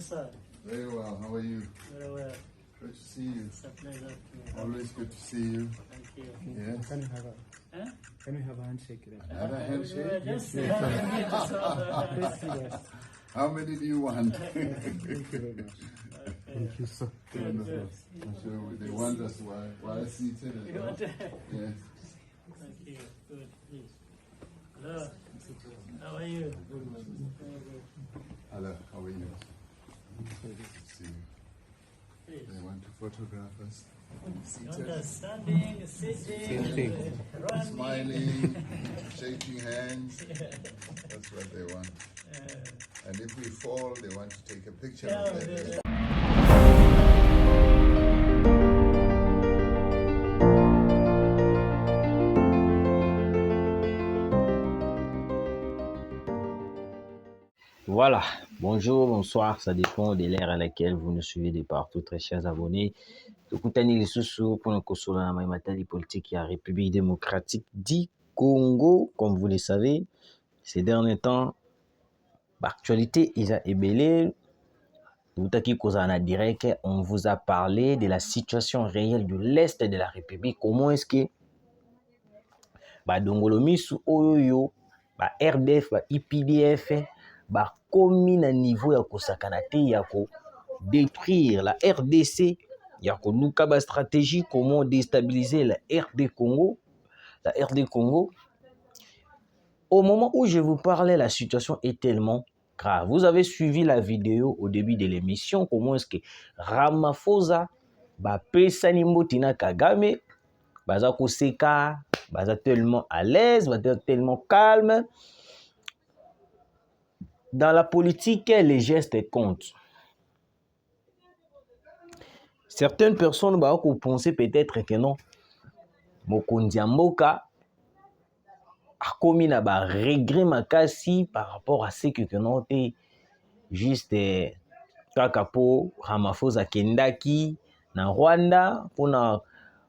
sir? Very well. How are you? Very well. Good to see you. It's a pleasure to Always good to see you. Thank you. Yes. Can we have a handshake? Another We were handshake? just having it, so, Yes. How many do you want? Thank you very much. Thank you, sir. good. I'm sure they want us while seated as You well. want to- Yes. Thank you. Good. Please. Hello. How are you? Very good. Hello, how are you? Good to see you. Please. They want to photograph us. You want Seated, us standing, sitting, Same thing. running? smiling, shaking hands. That's what they want. And if we fall, they want to take a picture Yeah, of that. Voilà, bonjour, bonsoir, ça dépend de l'ère à laquelle vous nous suivez de partout, très chers abonnés. Tukutani lisusu pour nous consoler na matériel politique ya République démocratique du Congo, comme vous le savez, ces derniers temps, l'actualité est ébellée. Tutaki Kozana direct, on vous a parlé de la situation réelle de l'Est de la République. Comment est-ce que Dongolomisu Oyoyo, RDF, IPDF, komi na niveau ya kosakana te ya ko détruire la RDC, ya ko luka ba stratégie comment déstabiliser la RD Congo, la RD Congo. Au moment où je vous parlais, la situation est tellement grave. Vous avez suivi la vidéo au début de l'émission, comment est-ce que Ramaphosa pesani mbotina Kagame baza koseka, baza tellement à l'aise, baza tellement calme. Dans la politique, les gestes comptent. Certaines personnes vont penser peut-être que non. Mokonzi ya mboka a commis na ba regret makasi par rapport à ce que non te juste kaka po Ramaphosa kendaki na Rwanda pona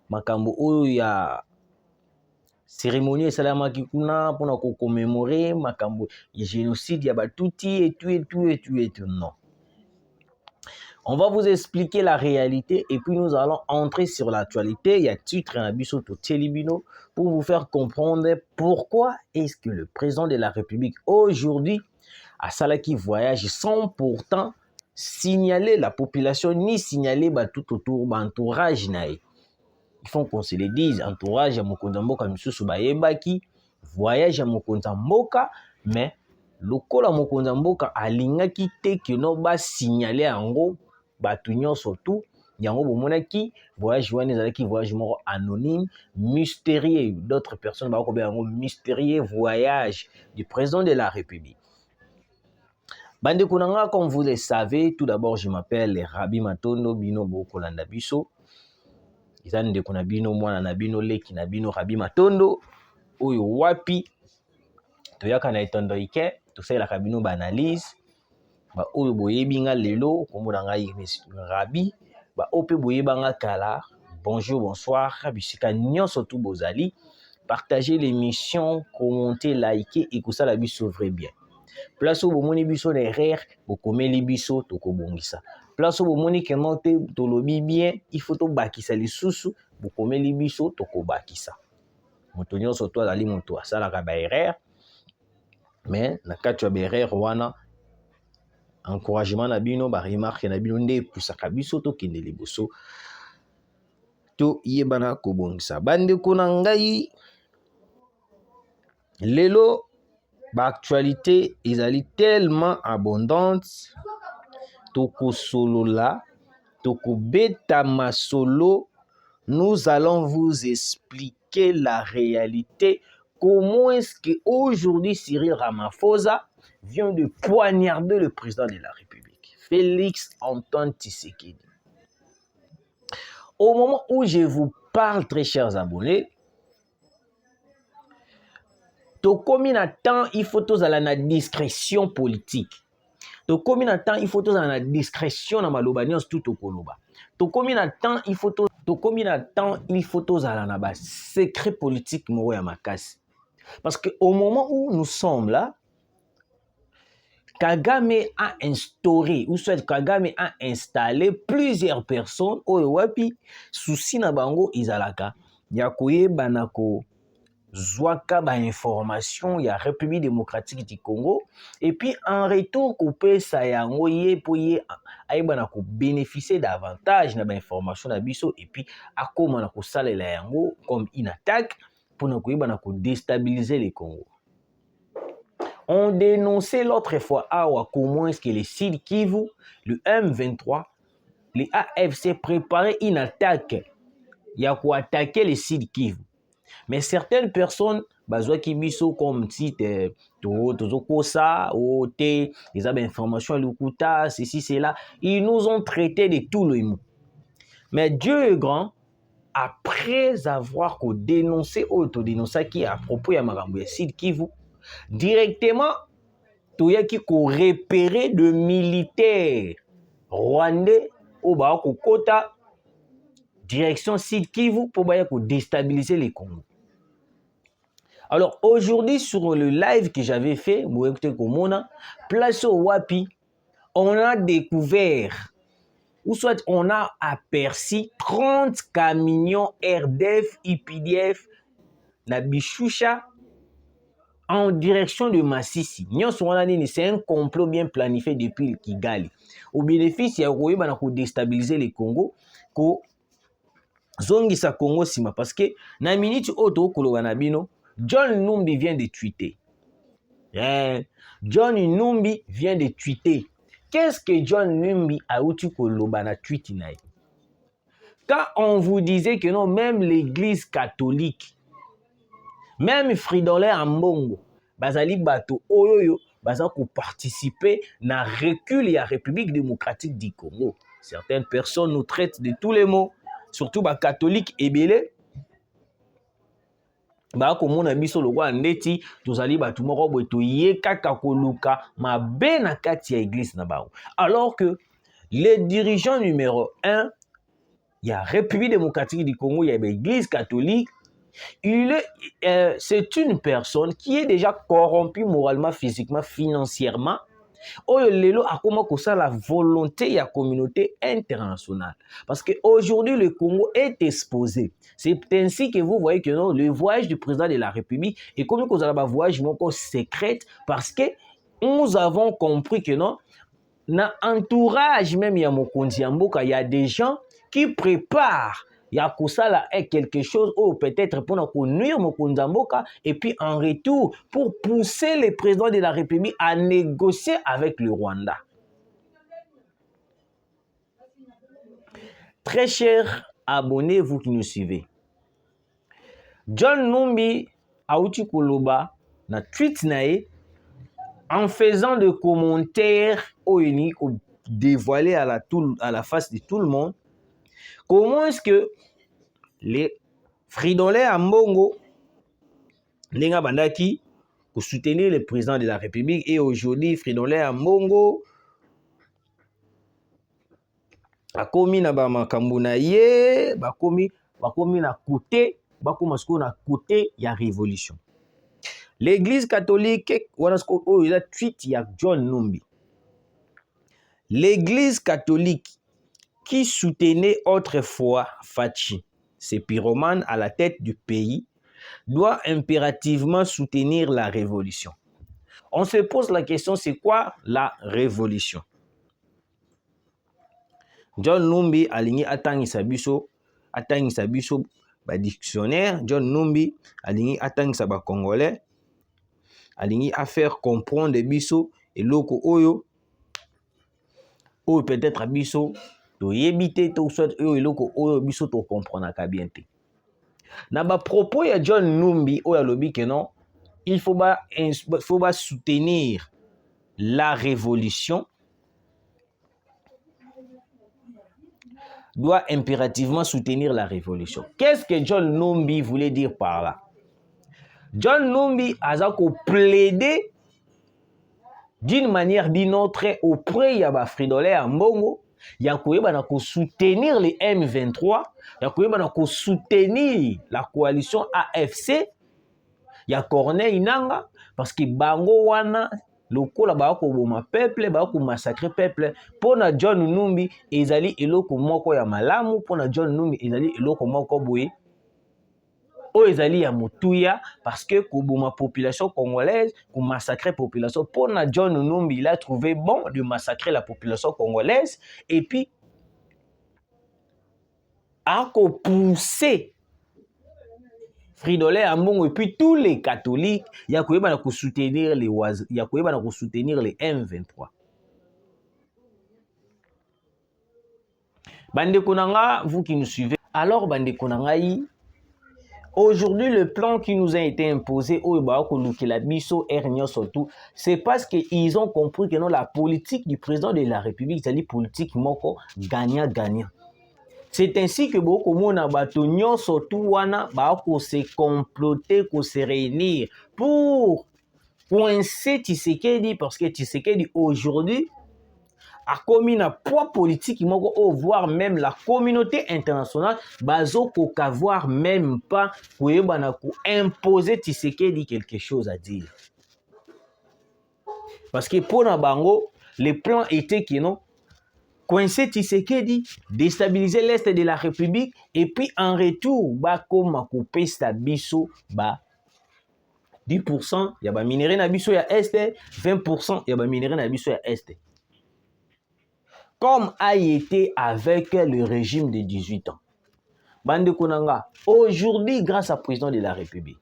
makambo oyo ya cérémonie esalamaki kuna pona ko commémorer makambo ya génocide ya batuti et tout non. On va vous expliquer la réalité et puis nous allons entrer sur l'actualité. Il y a titre en abisso to Telibino pour vous faire comprendre pourquoi est-ce que le président de la République aujourd'hui a salaki voyage sans pourtant signaler la population ni signaler tout autour entourage nae. Il faut qu'on se le dise, entourage ya mokonzi mboka misusu bayebaki voyage ya mokonzi mboka, mais lokola mokonzi mboka alingaki te que no ba signaler yango batu nyonso tout yango bomonaki voyage wana ezalaki voyage moko anonyme mystérieux, d'autres personnes bakobe yango mystérieux voyage du président de la République. Bande kunanga, comme vous le savez, tout d'abord je m'appelle Rabi Matondo bino bokolanda biso izani de kuna bino mwana na bino leki na bino Rabi Matondo oyo wapi toyaka na etondo ike tosalaka bino ba analyse ba oyo boyebi nga lelo komona ngai Rabi ba ope boyeba nga kala. Bonjour, bonsoir, bisika nyonso tout bozali, partagez l'émission, commentez, likez et kosala biso vrai bien. Place où bomoni biso derrière bokomeli biso tokobongisa. Place où bomoni kement te tolobi bien, il faut to bakisa lisusu bokomeli biso tokobakisa. Moto nyonso to azali moto asalaka ba erreur, mais na kati ya ba erreur wana encouragement na bino ba remarque na bino nde pusaka biso to kende liboso to yebana kobongisa. Bande kuna ngai lelo ba actualité ezali tellement abondante toko solola toko beta masolo. Nous allons vous expliquer la réalité. Comment est-ce qu'aujourd'hui Cyril Ramaphosa vient de poignarder le président de la République, Félix Antoine Tshisekedi. Au moment où je vous parle, très chers abonnés, tokomi na temps, il faut tous aller na discrétion politique. Tokomi na temps, il faut tous aller na discrétion na maloba nyonso tout okoloba. Tokomi na temps, il faut tous aller na ba secret politique moko ya makasi. Parce que au moment où nous sommes là, Kagame a instauré, ou soit Kagame a installé plusieurs personnes oyo wapi souci na bango izalaka ya koyeba na ko zwaka ba information ya République démocratique du Congo et puis en retour kopesa yango ye po ye ayeba na ko bénéficier davantage na ba information na biso et puis akoma na kosalela yango comme une attaque pour na koyeba na ko déstabiliser le Congo. On dénonçait l'autre fois comment est-ce que les Sud Kivu, le M23, les AFC préparaient une attaque. Il y a quoi attaquer les Sud Kivu. Mais certaines personnes, qui biso comme si Tozokosa, OT, les informations, Lukuta, ceci, cela, ils nous ont traités de tout le monde. Mais Dieu est grand, après avoir dénoncé, autodénoncé qui à propos de Marambo Sud Kivu, directement, il y a qui repérer de militaires rwandais au Kota, direction Sud Kivu pour déstabiliser les Congo. Alors aujourd'hui, sur le live que j'avais fait, place au Wapi, on a découvert, ou soit on a aperçu 30 camions RDF, IPDF, na Bishusha, en direction de Massissi. C'est un complot bien planifié depuis Kigali. Au bénéfice, il y a déstabiliser les Congo, ko zongisa Congo sima parce que na minute auto kolobanabino, John Numbi vient de tweeter. John Numbi vient de tweeter. Qu'est-ce que John Numbi a outu kolobana tweet naï? Quand on vous disait que non, même l'église catholique, même Fridolin Ambongo, bazali bato oyoyo, baza ko participer na recul et à République démocratique du Congo. Certaines personnes nous traitent de tous les mots, surtout les catholiques et belé. Ba ko mona biso lokwa ndeti tozali bato moko boye toye kaka koluka mabe na kati ya église na bango. Alors que les dirigeants numéro 1, il y a République démocratique du Congo, il y a l'église catholique. C'est une personne qui est déjà corrompue moralement, physiquement, financièrement. Lelo a comment que ça la volonté de la communauté internationale. Parce qu'aujourd'hui, le Congo est exposé. C'est ainsi que vous voyez que non, le voyage du président de la République est comme que vous avez un voyage secret parce que nous avons compris que non, dans l'entourage même, il y a des gens qui préparent. Il y a quelque chose ou peut-être pour nous nuire Mokunzamboka et puis en retour pour pousser le président de la République à négocier avec le Rwanda. Très chers abonnés, vous qui nous suivez, John Numbi Aouti Koloba na tweet nae en faisant des commentaires uniques dévoilés à la face de tout le monde. Comment est-ce que les Fridolin Ambongo, les Bandaki, pour soutenir le président de la République, et aujourd'hui, Fridolin Ambongo a commis na makambo ye, ba commis na côté, ba commencer na côté ya révolution. L'église catholique, il a tweet ya John Numbi. L'église catholique qui soutenait autrefois Fachi, ces pyromanes à la tête du pays, doit impérativement soutenir la révolution. On se pose la question, c'est quoi la révolution? John Numbi aligné atangi sabiso ba dictionnaire. John Numbi aligné atangi sa ba congolais aligné à faire comprendre des biso et loko oyo ou peut-être biso to yebite to soit eloko oyo biso to comprendre ka bien te. Na ba propos ya John Numbi oyo lobi que non, il faut soutenir la révolution, doit impérativement soutenir la révolution. Qu'est-ce que John Numbi voulait dire par là? John Numbi a plaidé d'une manière d'une autre auprès de Fridolin Ambongo, il y a soutenir les M23, il y a soutenir la coalition AFC, il y a Corneille Nanga, parce que Bango Wana, lokola bakoboma peuple bakomassacre peuple mpona John Numbi ezali eloko moko ya malamu mpona John Numbi ezali eloko moko boye oyo ezali ya motuya parce que koboma population congolaise komassacrer population mpona John Numbi il a trouvé bon de massacrer la population congolaise et puis akopousser Fridolin Ambongo et puis tous les catholiques ya koyeba na soutenir les M23. Bande konanga, vous qui nous suivez, alors bande konanga yi aujourd'hui, le plan qui nous a été imposé, c'est parce qu'ils ont compris que non, la politique du président de la République, c'est la politique moko gagnant-gagnant. C'est ainsi que beaucoup de gens surtout se comploter, se réunir pour coincer Tshisekedi, parce que Tshisekedi aujourd'hui a commis un poids politique, voire même la communauté internationale, voire même pas imposer Tshisekedi quelque chose à dire. Parce que pour Nabango, le plan était que non, coincer Tshisekedi, déstabiliser l'Est de la République, et puis en retour, comme couper Stabiso, 10%, il y a minerai nabiso ya Est, 20%, il y a minerai nabiso ya Est. Comme a été avec le régime de 18 ans. Bande Konanga, aujourd'hui, grâce au président de la République,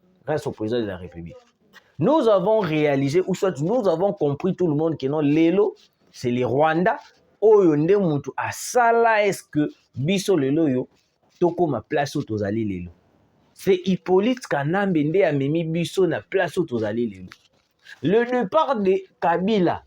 nous avons réalisé, ou soit nous avons compris tout le monde que non, Lelo, c'est les Rwandais, Oyonde Moutou, à Sala, est-ce que Biso Lelo yo, toko ma place où tozali Lelo. C'est Hippolyte Kanambende a mimi Biso na place où tozali Lelo. Le départ de Kabila,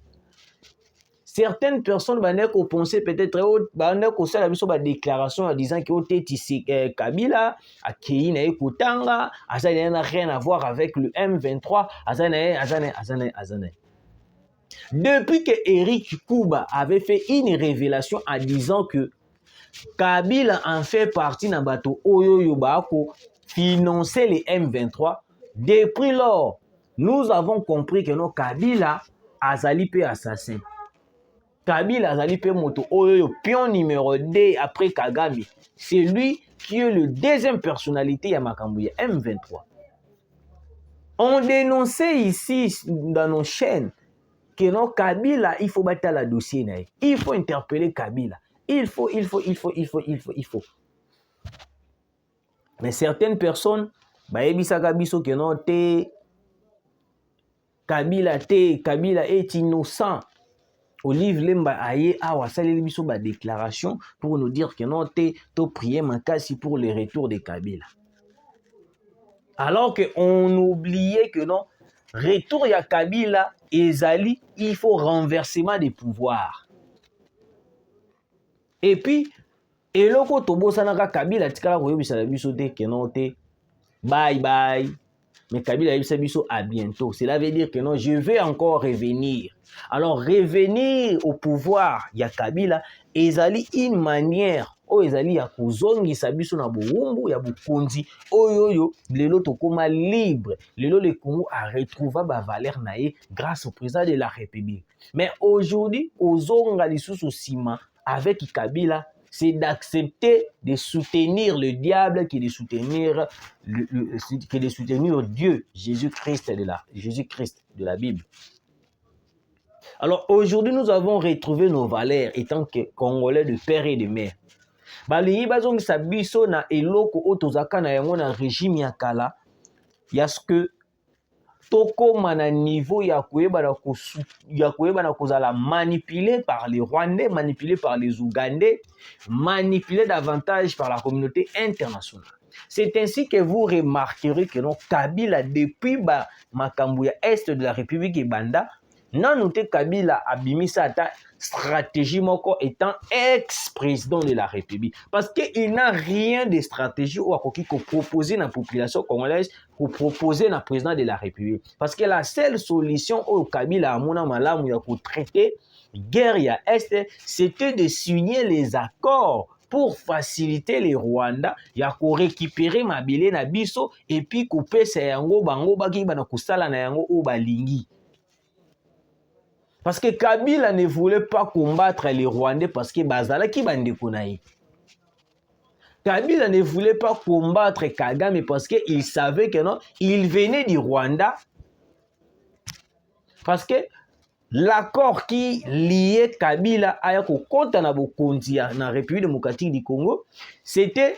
certaines personnes ont pensé peut-être une déclaration en disant que Kabila a Kutanga, n'a rien à voir avec le M23, Depuis que Eric Kouba avait fait une révélation en disant que Kabila en fait partie d'un bateau Oyo financer les M23, depuis lors, nous avons compris que non Kabila a zalipé assassin. Kabila Azali Moto Oyo, pion numéro 2 après Kagame. C'est lui qui est le deuxième personnalité à Makambouya, M23. On dénonçait ici dans nos chaînes que non Kabila, il faut battre la dossier. Il faut interpeller Kabila. Il faut. Mais certaines personnes, que non, Kabila est innocent. Olive Lemba Aye Awa Saleli biso ba déclaration pour nous dire que non to prier Makasi pour le retour de Kabila. Alors que on oubliait que non retour ya Kabila ezali il faut renversement des pouvoirs. Et puis eloko tobosanaka Kabila tikala koyebisa biso te que non te bye bye. Mais Kabila biso à bientôt. Cela veut dire que non, je vais encore revenir. Alors, revenir au pouvoir, il y a Kabila, ezali une manière, ezali ya kuzongi sabiso na burumbu, ya bukonzi, oyoyo, lelo tokoma libre, lelo le Congo a retrouvé ba valeur nae grâce au président de la République. Mais aujourd'hui, ozonga lisusu sima avec Kabila, c'est d'accepter de soutenir le diable que de soutenir, Dieu, Jésus-Christ de la Bible. Alors aujourd'hui, nous avons retrouvé nos valeurs étant que Congolais de père et de mère. Baliyi bazong sabiso na eloko otozaka na yango na régime ya kala, yaske tokoma na niveau ya koyeba na kozala manipulé par les Rwandais, manipulé par les Ougandais, manipulé davantage par la communauté internationale. C'est ainsi que vous remarquerez que non Kabila depuis Makambouya Est de la République et Banda, n'a noté Kabila abimisa ata stratégie moko étant ex-président de la République. Parce qu'il n'a rien de stratégie ou à proposer à la population congolaise pour proposer à président de la République. Parce que la seule solution au Kabila amona malamu ya pour traiter guerre ya Est, c'était de signer les accords pour faciliter les Rwandais, ya ko récupérer mabele na biso et puis couper sa yango bango baki bana kusala na yango o balingi. Parce que Kabila ne voulait pas combattre les Rwandais parce que Bazala qui bandekunaï. Kabila ne voulait pas combattre Kagame parce qu'il savait que non, il venait du Rwanda. Parce que l'accord qui liait Kabila à la République démocratique du Congo, c'était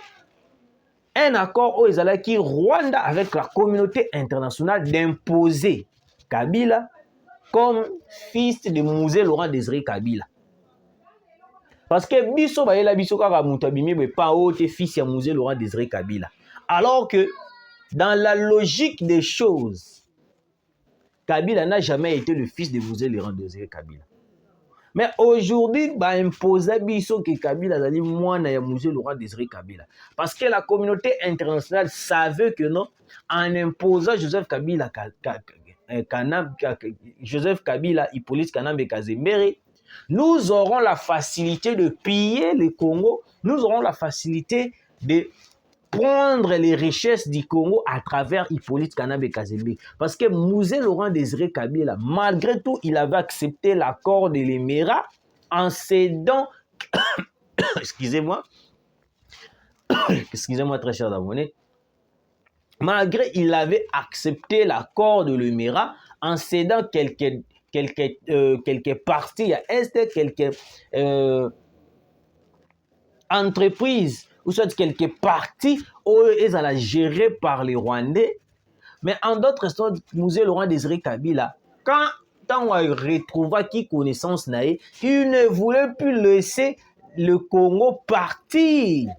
un accord où ils allaient qui Rwanda avec la communauté internationale d'imposer Kabila comme fils de Musée Laurent Désiré Kabila. Parce que biso ba yela biso kaka mutabimi be pa ote fils ya Musée Laurent Désiré Kabila. Alors que dans la logique des choses, Kabila n'a jamais été le fils de Musée Laurent Désiré Kabila. Mais aujourd'hui, bah imposer biso que Kabila zali mwana ya Musée Laurent Désiré Kabila. Parce que la communauté internationale savait que non, en imposant Joseph Kabila, Hippolyte Kanambe Kazembere, nous aurons la facilité de piller le Congo, nous aurons la facilité de prendre les richesses du Congo à travers Hippolyte Kanambe Kazembere. Parce que Musée Laurent Désiré Kabila, malgré tout, il avait accepté l'accord de l'Émirat en cédant, excusez-moi très cher d'abonnés, malgré il avait accepté l'accord de l'Émirat en cédant quelques parties à Est, quelques entreprises, ou soit quelques parties où ils allaient gérer par les Rwandais. Mais en d'autres histoires, Musée Laurent Désiré Kabila, quand on retrouva qui connaissance naïe, il ne voulait plus laisser le Congo partir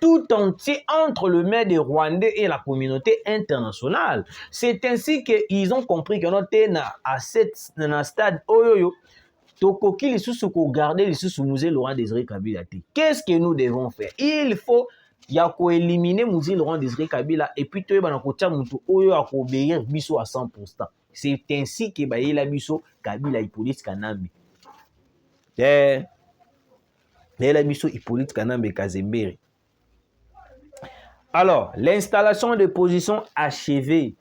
tout entier entre le maire des Rwandais et la communauté internationale. C'est ainsi qu'ils ont compris que notre à ce stade, Tokoki les sous garder les sous Musée Laurent Désiré Kabila. Qu'est-ce que nous devons faire? Il faut éliminer Musée Laurent Désiré Kabila et puis tu vas obéir biso à 100%. C'est ainsi que la biso Kabila Hippolyte Kanambe. La biso Hippolyte Kanambe Kazembere. Alors, l'installation de positions achevée.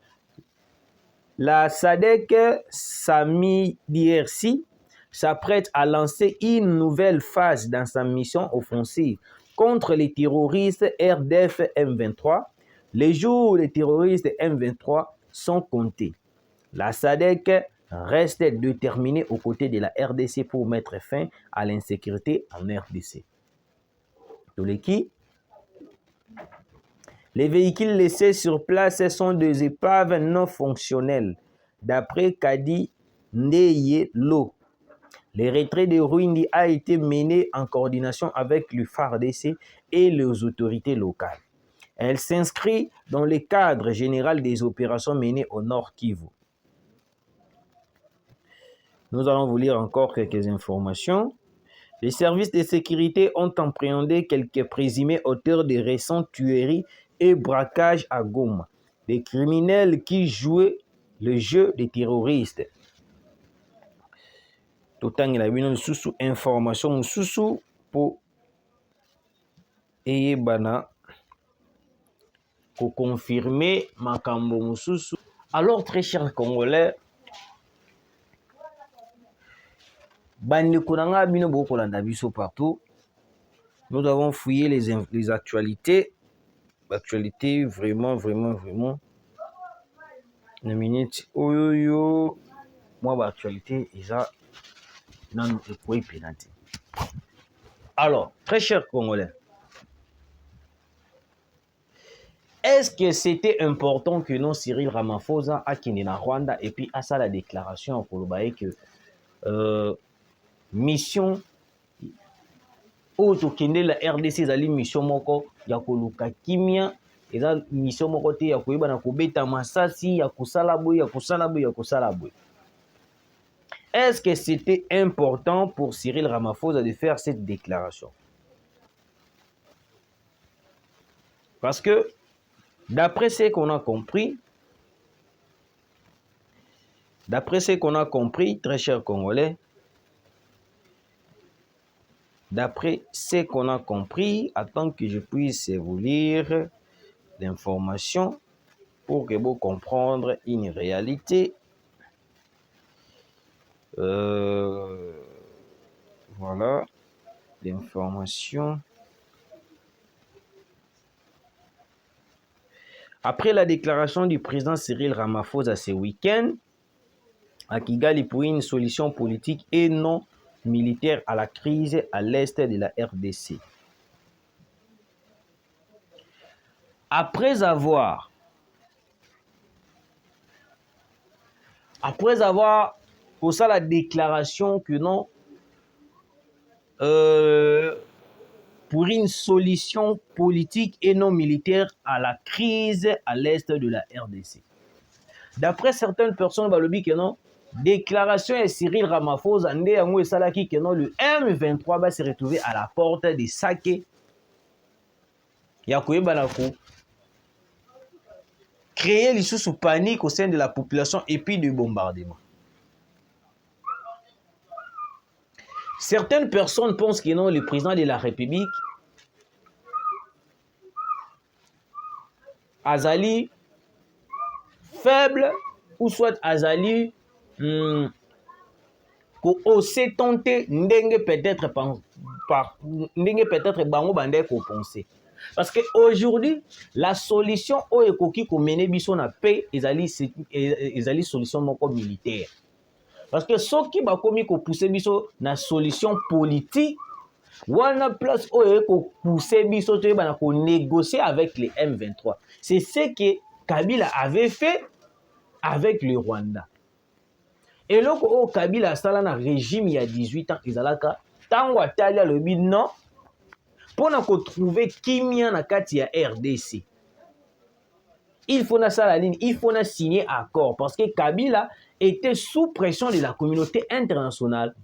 La SADC Sami DRC s'apprête à lancer une nouvelle phase dans sa mission offensive contre les terroristes RDF M23. Les jours des terroristes M23 sont comptés. La SADC reste déterminée aux côtés de la RDC pour mettre fin à l'insécurité en RDC. Les véhicules laissés sur place sont des épaves non fonctionnelles, d'après Kadi Ndeyelo. Le retrait de Rwindi a été mené en coordination avec le FARDC et les autorités locales. Elle s'inscrit dans le cadre général des opérations menées au Nord Kivu. Nous allons vous lire encore quelques informations. Les services de sécurité ont appréhendé quelques présumés auteurs de récentes tueries et braquages à Goma. Des criminels qui jouaient le jeu des terroristes. Autant il a une sous information sous pour bana pour confirmer makambo sous. Alors très chers Congolais, bande kunanga bino boko landa biso partout. Nous avons fouillé les actualités. L'actualité vraiment. Une minute. Oyoyo. Moi l'actualité déjà. Non, pénalité. Alors, très chers Congolais, est-ce que c'était important que non Cyril Ramaphosa a quitté la Rwanda et puis à ça la déclaration pour le que mission autokende la RDC zali mission moko ya koluka kimia eza mission moko te ya koyeba na kobeta masasi ya kusala boy. Est-ce que c'était important pour Cyril Ramaphosa de faire cette déclaration? Parce que, d'après ce qu'on a compris, très chers Congolais, d'après ce qu'on a compris, attends que je puisse vous lire l'information pour que vous compreniez une réalité. Voilà l'information. Après la déclaration du président Cyril Ramaphosa ce week-end à Kigali pour une solution politique et non militaire à la crise à l'est de la RDC. Après avoir pour ça la déclaration que non, pour une solution politique et non militaire à la crise à l'est de la RDC. D'après certaines personnes, balobi que non, déclaration de Cyril Ramaphosa, le M23 va se retrouver à la porte de Sake. Yakoye Banako. Créer les sous panique au sein de la population et puis du bombardement. Certaines personnes pensent que non, le président de la République, Azali, faible, ou soit Azali, qu'on ose tenter, peut-être bango bandé qu'on pensait. Parce qu'aujourd'hui, la solution au ekoki ko mene biso na paix, ezali solution moko militaire. Parce que ceux qui va commis ko pousser biso na solution politique, wana place au eko pousser biso to ba na ko négocier avec les M23. C'est ce que Kabila avait fait avec le Rwanda. Et là au Kabila sala na régime il y a 18 ans ezalaka tango atalia le bid non pour trouver kimia na kati ya RDC. Il faut na la ligne, il faut na signer accord parce que Kabila était sous pression de la communauté internationale.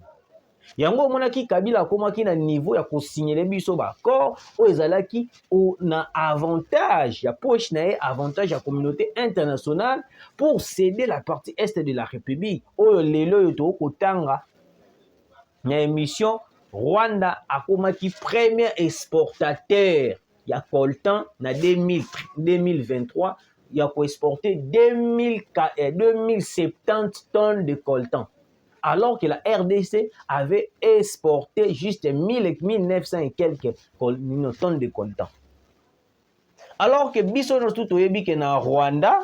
Yango monaki Kabila komaki na niveau ya ko signer les biso ba accord o ezalaki o na avantage ya poche na avantage ya communauté internationale pour céder la partie est de la République. O lelo yoto kotanga na émission Rwanda a komaki premier exportateur ya coltan na 2023 il a exporté 2070 tonnes de coltan alors que la RDC avait exporté juste 1900 et quelques tonnes de coltan. Alors que biso no tout oyebi ke na Rwanda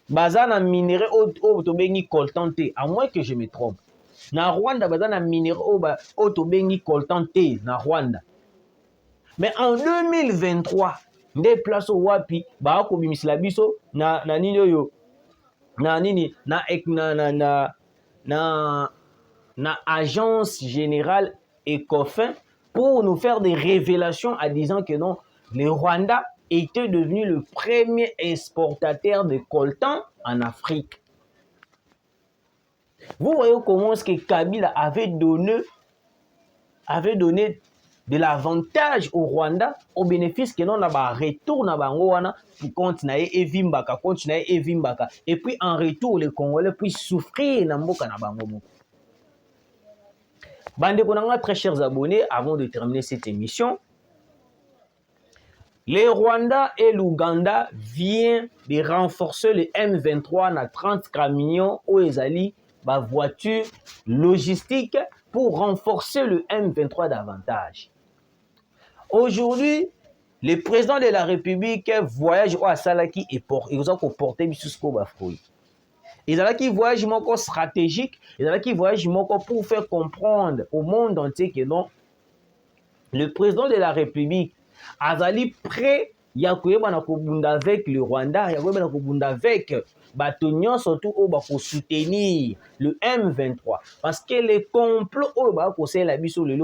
bazana minéraux au tobengi coltan te, à moins que je me trompe. Na Rwanda bazana minéraux au tobengi coltan te na Rwanda. Mais en 2023 des places au wapi ba ko bimisla biso na nini yo na nini na agence générale ECOFIN pour nous faire des révélations en disant que non, le Rwanda était devenu le premier exportateur de coltan en Afrique. Vous voyez comment est-ce que Kabila avait donné de l'avantage au Rwanda au bénéfice que non a retour na bango wana pour continuer evimbaka et puis en retour les Congolais puissent souffrir na mboka na bango. Bande konanga, très chers abonnés, avant de terminer cette émission, le Rwanda et l'Ouganda viennent de renforcer le M23 na 30 camions au ezali ba voiture logistique pour renforcer le M23 davantage. Aujourd'hui, le président de la République voyage au Salaki et il a porté jusqu'au Bafouille. Il a qui voyage stratégique, il a qui voyage pour faire comprendre au monde entier que non, le président de la République Azali prêt avec le Rwanda, avec Batonion surtout pour soutenir le M23 parce que les complots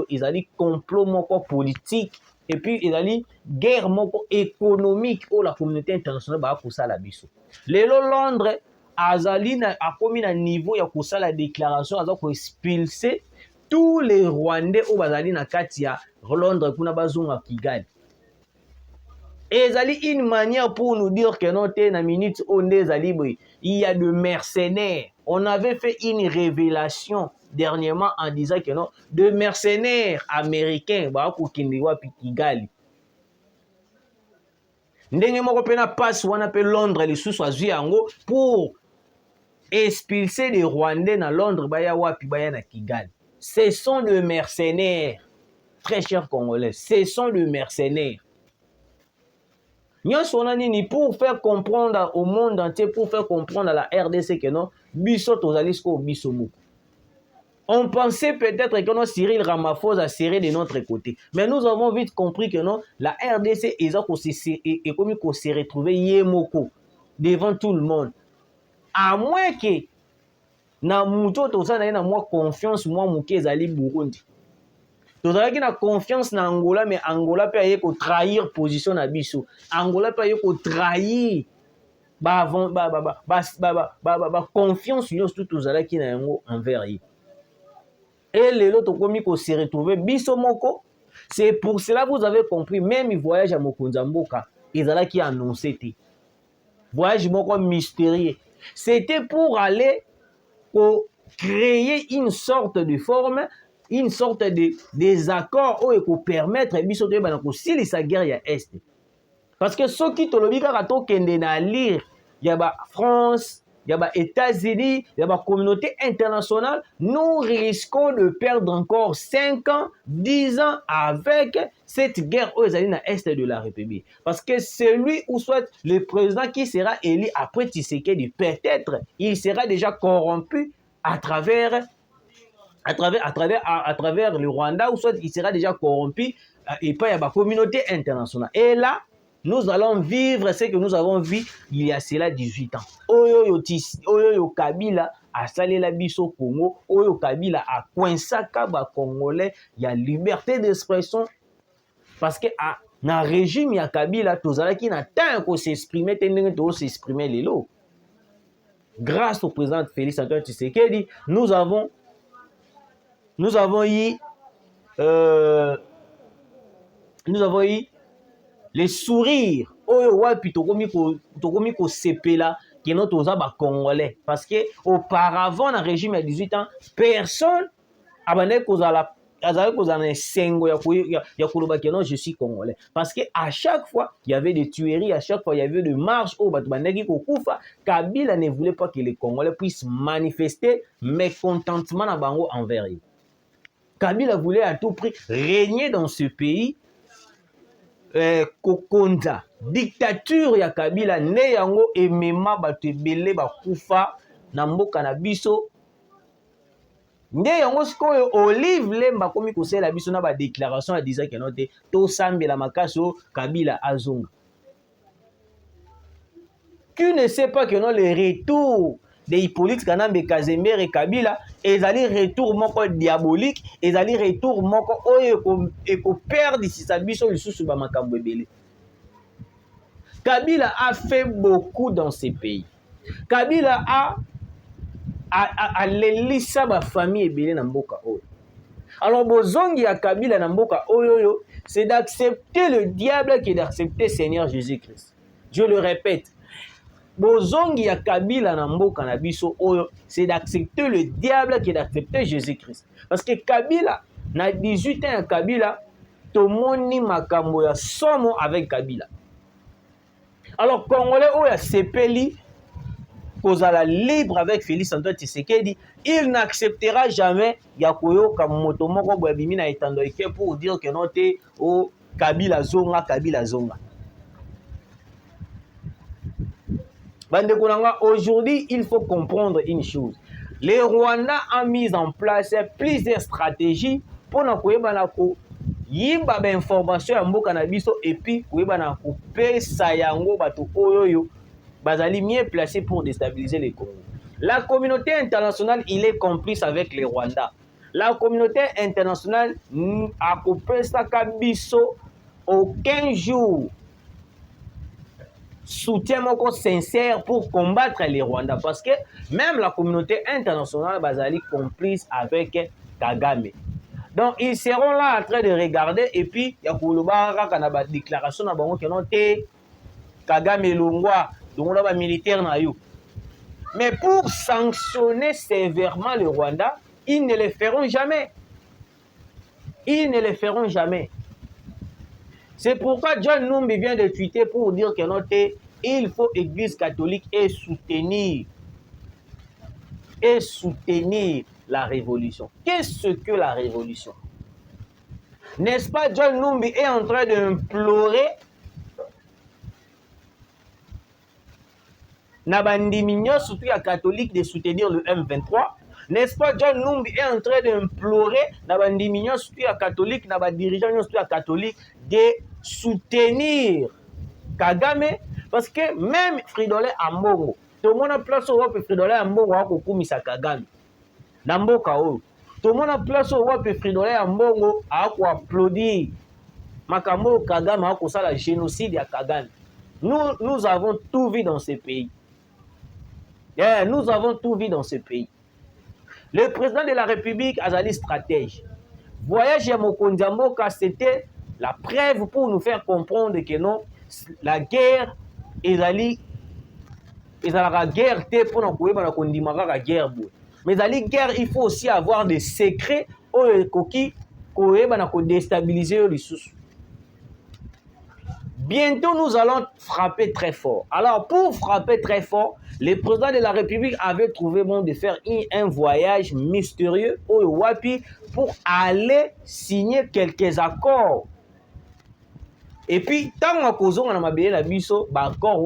ils ont dit complot politique et puis ils ont dit guerre économique où la communauté internationale pour ça la biso. Londres Azali a commis un niveau ya pour ça la déclaration pour expulser tous les Rwandais au Bazali na Katia Londres kuna bazunga Kigali. Et ça une manière pour nous dire que non, na minute on est il y a de mercenaires. On avait fait une révélation dernièrement en disant que non, de mercenaires américains ba ko kindiwa pi Kigali. Ndenge moko pena passe wana pe Londres les sous yango pour expulser les Rwandais dans Londres, baya wapi baya na Kigali. Ce sont des mercenaires, très chers Congolais, ce sont des mercenaires. Ni pour faire comprendre au monde entier, pour faire comprendre à la RDC que non, biso tozalisko biso moko. On pensait peut-être que non, Cyril Ramaphosa serait de notre côté. Mais nous avons vite compris que non, la RDC est comme qu'on s'est retrouvé yemoko devant tout le monde. À moins que na muto tozana na moi confiance moi muke ezali Burundi. Tozalaki na confiance na Angola, mais Angola peut aller trahir position na biso. Angola peut aller trahir confiance nous tout tozalaki na yango envers lui. Et les autres commis qu'on s'est retrouvé biso moko. C'est pour cela vous avez compris, même il voyage à Mokonza Mboka, ils allaient qui annoncé té. Voyage moko mystérieux. C'était pour aller pour créer une sorte de forme, une sorte de désaccord où pour permettre biso de banako si sa guerre ya est. Parce que ceux qui tolobi kaka to kende na lire, y a ba France, il y a les États-Unis, il y a la communauté internationale, nous risquons de perdre encore 5 ans, 10 ans avec cette guerre aux États-Unis à l'Est de la République. Parce que celui ou soit le président qui sera élu après Tshisekedi, peut-être il sera déjà corrompu à travers le Rwanda, ou soit il sera déjà corrompu et pas il y a la communauté internationale. Et là, nous allons vivre ce que nous avons vu il y a cela 18 ans. Oyo Kabila a salé la biso Congo, Oyo Kabila a coinsaka ba Congolais, il y a liberté d'expression parce que na régime ya Kabila tozalaki na temps ko s'exprimer tendenge to s'exprimer lelo. Grâce au président Félix Antoine Tshisekedi, nous avons eu les sourires oyo wapi tokomi ko sepela que notre oza ba Congolais parce que auparavant dans régime à 18 ans personne abandé kozala na sengo ya koloba que non je suis Congolais parce que à chaque fois il y avait des tueries, à chaque fois il y avait des marches au batu bandeki ko kufa. Kabila ne voulait pas que les Congolais puissent manifester mécontentement na bango envers lui. Kabila voulait à tout prix régner dans ce pays. Kokonza dictature ya Kabila ne yango emema bato ebele bakufa na mboka na biso nde yango sikoyo Olive Lemba komi kosela biso na ba déclaration ya disaki no te to sambela makaso Kabila azonga. Qui ne sait pas que non le retour de Hippolyte Kanambe Kazembe et Kabila ezali retour moko diabolique, ezali retour moko oyo eko perdre si sa biso lisusu ba makambo ebele. Kabila a fait beaucoup dans ces pays. Kabila a lelisa ba famille ebele na mboka oyo. Alors bozongi ya Kabila na mboka oyo c'est d'accepter le diable que d'accepter Seigneur Jésus-Christ. Je le répète. Bozongi ya Kabila na mboka na biso oyo c'est d'accepter le diable que d'accepter Jésus-Christ. Parce que Kabila na 18 ans ya Kabila tomoni makambo ya somo avec Kabila. Alors Congolais oyo sepeli kozala libre avec Félix Antoine Tshisekedi, il n'acceptera jamais ya koyoka moto moko boya bimi na etando eke pour dire que non te o Kabila zonga. Aujourd'hui, il faut comprendre une chose. Les Rwandais ont mis en place plusieurs stratégies pour nous yimba ba information ya mboka na biso et puis koyeba ko pesa yango bato oyo bazali mieux placés pour déstabiliser les Congo. La communauté internationale il est complice avec les Rwandais. La communauté internationale a coupé sa biso aucun jour soutien moko sincère pour combattre les Rwandais parce que même la communauté internationale bazali complice avec Kagame. Donc ils seront là en train de regarder et puis ya koloba kaka na ba déclaration na bango que non te Kagame longwa donc là ba militaire na yo. Mais pour sanctionner sévèrement le Rwanda, ils ne le feront jamais. Ils ne le feront jamais. C'est pourquoi John Numbi vient de tweeter pour dire que il faut Église catholique et soutenir et soutenir la révolution. Qu'est-ce que la révolution? N'est-ce pas, John Numbi est en train d'implorer Nabandimignon, surtout les catholiques, de soutenir le M23. N'est-ce pas, John Numbi est en train d'implorer Nabandimignon, surtout les catholiques, les dirigeants, surtout les catholiques, de soutenir Kagame, parce que même Fridolin Ambongo, tout le monde a place au Fridolin Ambongo a kokumisa Kagame. Namboka o. Tout le monde a place au Fridolin Ambongo a applaudir. Makambo Kagame a kosa la génocide à Kagame. Nous avons tout vu dans ce pays. Yeah, nous avons tout vu dans ce pays. Le président de la République Azali stratège. Voyage à Mokonzi Mboka, c'était la preuve pour nous faire comprendre que non, la guerre ezali la guerre pour la guerre. Mais la guerre, il faut aussi avoir des secrets pour déstabiliser les sous. Bientôt, nous allons frapper très fort. Alors, pour frapper très fort, le président de la République avait trouvé bon de faire un voyage mystérieux au Wapi pour aller signer quelques accords. Et puis, tant qu'on a mabé la biso, accord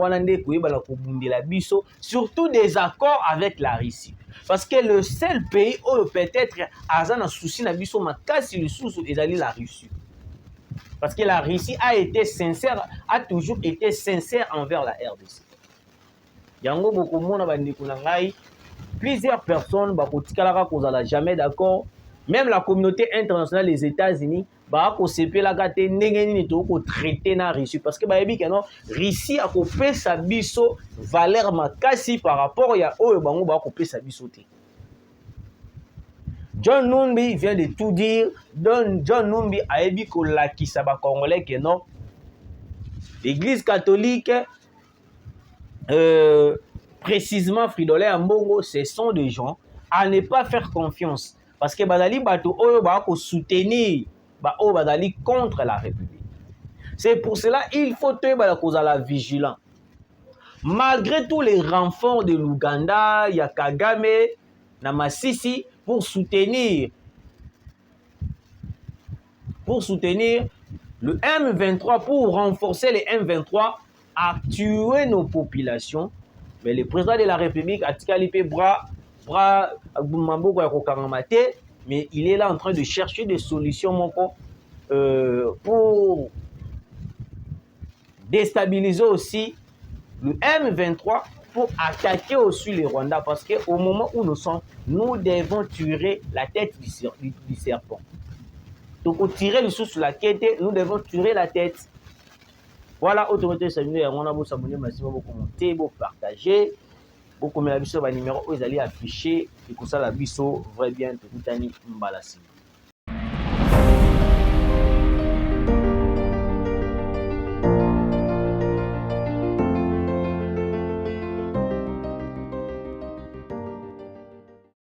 surtout des accords avec la Russie. Parce que le seul pays où peut-être a un souci na biso makasi le sous est la Russie. Parce que la Russie a été sincère, a toujours été sincère envers la RDC. Yango beaucoup mona bandeko na ngai, plusieurs personnes bakotikalaka kozala jamais d'accord. Même la communauté internationale des États-Unis ba ko sepela kate ndenge nini to ko traiter na Russie parce que ba yebi que non Russie a ko pesa biso valeur makasi par rapport ya oyo bango ba ko pesa biso te. John Numbi vient de tout dire. John Numbi a dit que la Kisaba Congolais que non. L'Église catholique, précisément Fridolin Ambongo, ce sont des gens à ne pas faire confiance. Parce que Badali Bato Oyo va soutenir Badali contre la République. C'est pour cela qu'il faut être la vigilant. Malgré tous les renforts de l'Ouganda, il y a Kagame, Namasisi, pour soutenir le M23, pour renforcer les M23, à tuer nos populations. Mais le président de la République a tiré bras mais il est là en train de chercher des solutions pour déstabiliser aussi le M23, pour attaquer aussi les Rwandais, parce qu'au moment où nous sommes, nous devons tirer la tête du serpent. Donc, pour tirer le sous sur la tête, nous devons tirer la tête. Voilà, autorité Samuel, on a beau s'abonner, merci beaucoup, commenter, beaucoup partager, beaucoup mettre la numéro, vous allez afficher, et comme ça, la biso, vrai bien, tout le temps,